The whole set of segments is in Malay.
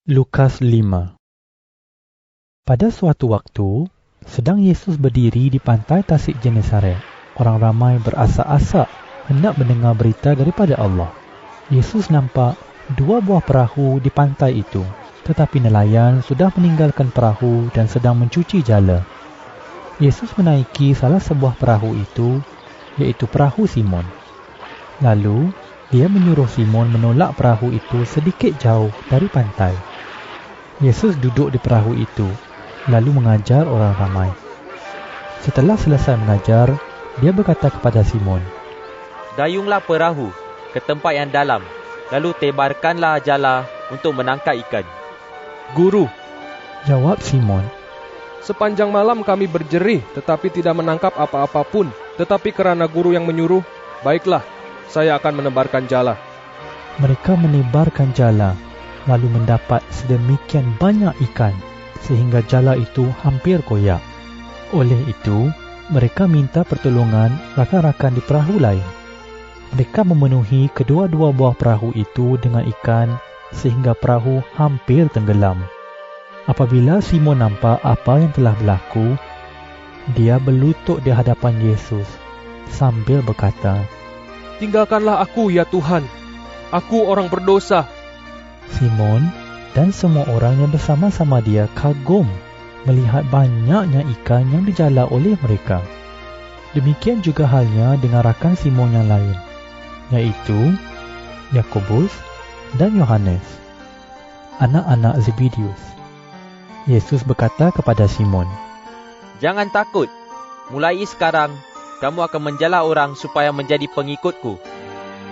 Lukas 5. Pada suatu waktu, sedang Yesus berdiri di pantai Tasik Genesaret. Orang ramai berasa-asa hendak mendengar berita daripada Allah. Yesus nampak 2 buah perahu di pantai itu, tetapi nelayan sudah meninggalkan perahu dan sedang mencuci jala. Yesus menaiki salah sebuah perahu itu, iaitu perahu Simon. Lalu, dia menyuruh Simon menolak perahu itu sedikit jauh dari pantai. Yesus duduk di perahu itu, lalu mengajar orang ramai. Setelah selesai mengajar, dia berkata kepada Simon, "Dayunglah perahu ke tempat yang dalam, lalu tebarkanlah jala untuk menangkap ikan." "Guru," jawab Simon, "sepanjang malam kami berjerih tetapi tidak menangkap apa-apa pun. Tetapi kerana guru yang menyuruh, baiklah, saya akan menebarkan jala." Mereka menebarkan jala, lalu mendapat sedemikian banyak ikan, sehingga jala itu hampir koyak. Oleh itu, mereka minta pertolongan rakan-rakan di perahu lain. Mereka memenuhi kedua-dua buah perahu itu dengan ikan, sehingga perahu hampir tenggelam. Apabila Simon nampak apa yang telah berlaku, dia berlutut di hadapan Yesus, sambil berkata, "Tinggalkanlah aku, ya Tuhan. Aku orang berdosa." Simon dan semua orang yang bersama-sama dia kagum melihat banyaknya ikan yang dijala oleh mereka. Demikian juga halnya dengan rakan Simon yang lain, yaitu Yakobus dan Yohanes, anak-anak Zebedeus. Yesus berkata kepada Simon, "Jangan takut. Mulai sekarang, kamu akan menjala orang supaya menjadi pengikutku."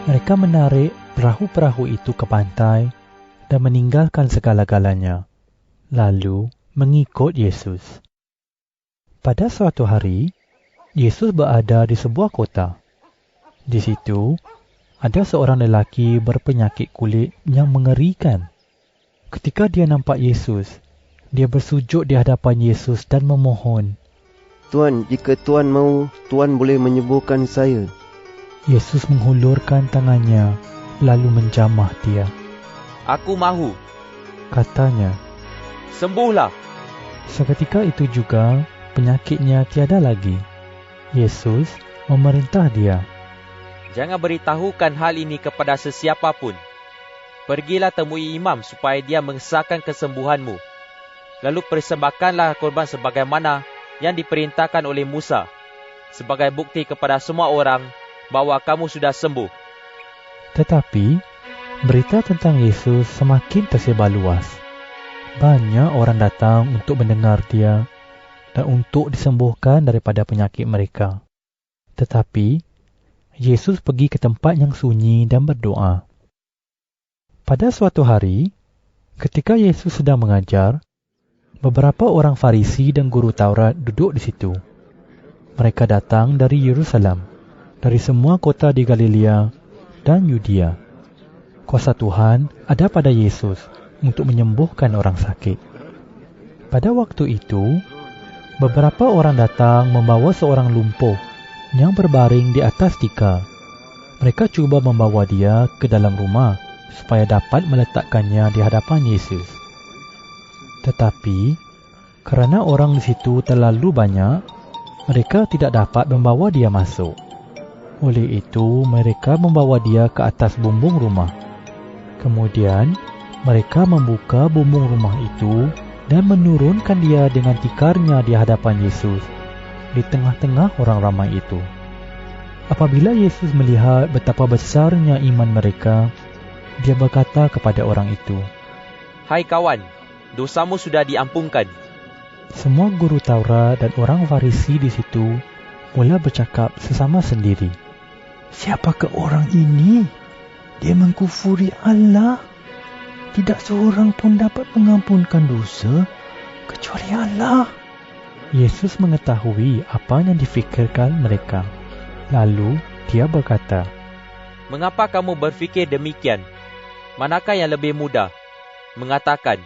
Mereka menarik perahu-perahu itu ke pantai dan meninggalkan segala-galanya, lalu mengikut Yesus. Pada suatu hari, Yesus berada di sebuah kota. Di situ, ada seorang lelaki berpenyakit kulit yang mengerikan. Ketika dia nampak Yesus, dia bersujud di hadapan Yesus dan memohon, "Tuan, jika Tuan mahu, Tuan boleh menyembuhkan saya." Yesus menghulurkan tangannya, lalu menjamah dia. "Aku mahu," Katanya. "sembuhlah." Seketika itu juga, penyakitnya tiada lagi. Yesus memerintah dia, "Jangan beritahukan hal ini kepada sesiapa pun. Pergilah temui imam supaya dia mengesahkan kesembuhanmu. Lalu persembahkanlah korban sebagaimana yang diperintahkan oleh Musa, sebagai bukti kepada semua orang bahawa kamu sudah sembuh." Tetapi, berita tentang Yesus semakin tersebar luas. Banyak orang datang untuk mendengar dia dan untuk disembuhkan daripada penyakit mereka. Tetapi, Yesus pergi ke tempat yang sunyi dan berdoa. Pada suatu hari, ketika Yesus sedang mengajar, beberapa orang Farisi dan guru Taurat duduk di situ. Mereka datang dari Yerusalem, dari semua kota di Galilea dan Yudea. Kuasa Tuhan ada pada Yesus untuk menyembuhkan orang sakit. Pada waktu itu, beberapa orang datang membawa seorang lumpuh yang berbaring di atas tikar. Mereka cuba membawa dia ke dalam rumah supaya dapat meletakkannya di hadapan Yesus. Tetapi, kerana orang di situ terlalu banyak, mereka tidak dapat membawa dia masuk. Oleh itu, mereka membawa dia ke atas bumbung rumah. Kemudian, mereka membuka bumbung rumah itu dan menurunkan dia dengan tikarnya di hadapan Yesus, di tengah-tengah orang ramai itu. Apabila Yesus melihat betapa besarnya iman mereka, dia berkata kepada orang itu, "Hai kawan, dosamu sudah diampunkan." Semua guru Taurat dan orang Farisi di situ mula bercakap sesama sendiri, "Siapakah orang ini? Dia mengkufuri Allah. Tidak seorang pun dapat mengampunkan dosa kecuali Allah." Yesus mengetahui apa yang difikirkan mereka. Lalu dia berkata, "Mengapa kamu berfikir demikian? Manakah yang lebih mudah? Mengatakan,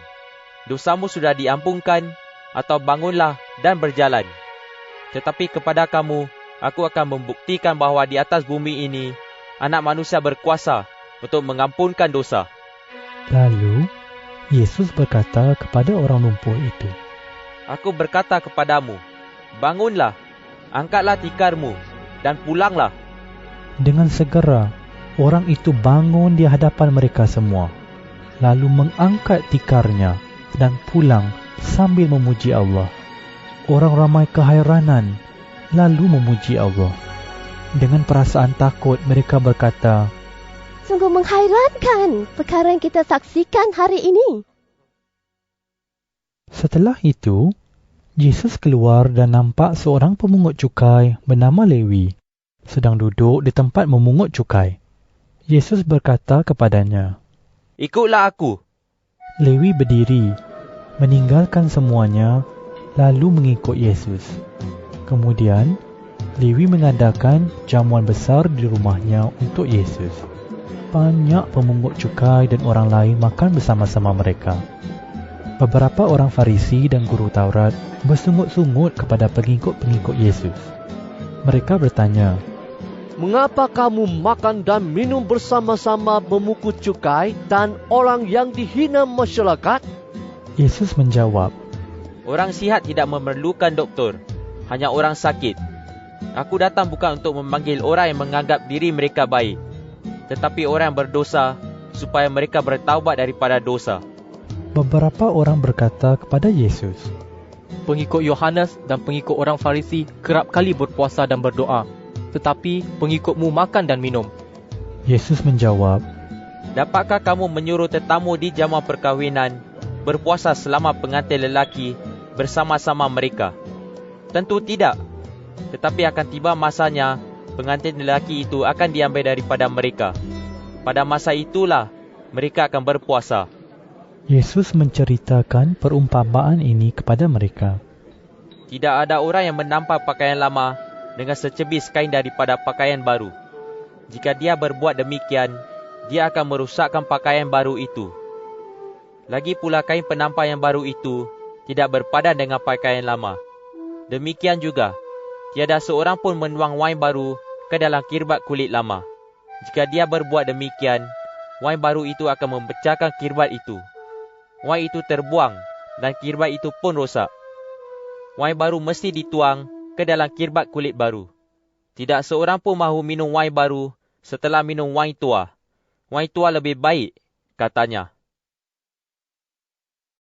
'Dosamu sudah diampunkan,' atau 'Bangunlah dan berjalan'? Tetapi kepada kamu, aku akan membuktikan bahawa di atas bumi ini, Anak Manusia berkuasa untuk mengampunkan dosa." Lalu, Yesus berkata kepada orang lumpuh itu, Aku berkata kepadamu, bangunlah, angkatlah tikarmu, dan pulanglah. Dengan segera, orang itu bangun di hadapan mereka semua, lalu mengangkat tikarnya dan pulang sambil memuji Allah. Orang ramai kehairanan, lalu memuji Allah. Dengan perasaan takut, mereka berkata, Sungguh menghairankan perkara yang kita saksikan hari ini. Setelah itu, Yesus keluar dan nampak seorang pemungut cukai bernama Lewi sedang duduk di tempat memungut cukai. Yesus berkata kepadanya, Ikutlah aku. Lewi berdiri, meninggalkan semuanya, lalu mengikut Yesus. Kemudian, Lewi mengadakan jamuan besar di rumahnya untuk Yesus. Banyak pemungut cukai dan orang lain makan bersama-sama mereka. Beberapa orang Farisi dan guru Taurat bersungut-sungut kepada pengikut-pengikut Yesus. Mereka bertanya, Mengapa kamu makan dan minum bersama-sama pemungut cukai dan orang yang dihina masyarakat? Yesus menjawab, Orang sihat tidak memerlukan doktor, hanya orang sakit. Aku datang bukan untuk memanggil orang yang menganggap diri mereka baik, tetapi orang yang berdosa, supaya mereka bertaubat daripada dosa. Beberapa orang berkata kepada Yesus, Pengikut Yohanes dan pengikut orang Farisi kerap kali berpuasa dan berdoa, tetapi pengikutmu makan dan minum. Yesus menjawab, Dapatkah kamu menyuruh tetamu di jamuan perkahwinan berpuasa selama pengantin lelaki bersama-sama mereka? Tentu tidak. Tetapi akan tiba masanya pengantin lelaki itu akan diambil daripada mereka. Pada masa itulah mereka akan berpuasa. Yesus menceritakan perumpamaan ini kepada mereka. Tidak ada orang yang menampar pakaian lama dengan secebis kain daripada pakaian baru. Jika dia berbuat demikian, dia akan merusakkan pakaian baru itu. Lagi pula kain penampar yang baru itu tidak berpadan dengan pakaian lama. Demikian juga, tiada seorang pun menuang wain baru ke dalam kirbat kulit lama. Jika dia berbuat demikian, wain baru itu akan memecahkan kirbat itu. Wain itu terbuang dan kirbat itu pun rosak. Wain baru mesti dituang ke dalam kirbat kulit baru. Tidak seorang pun mahu minum wain baru setelah minum wain tua. Wain tua lebih baik, katanya.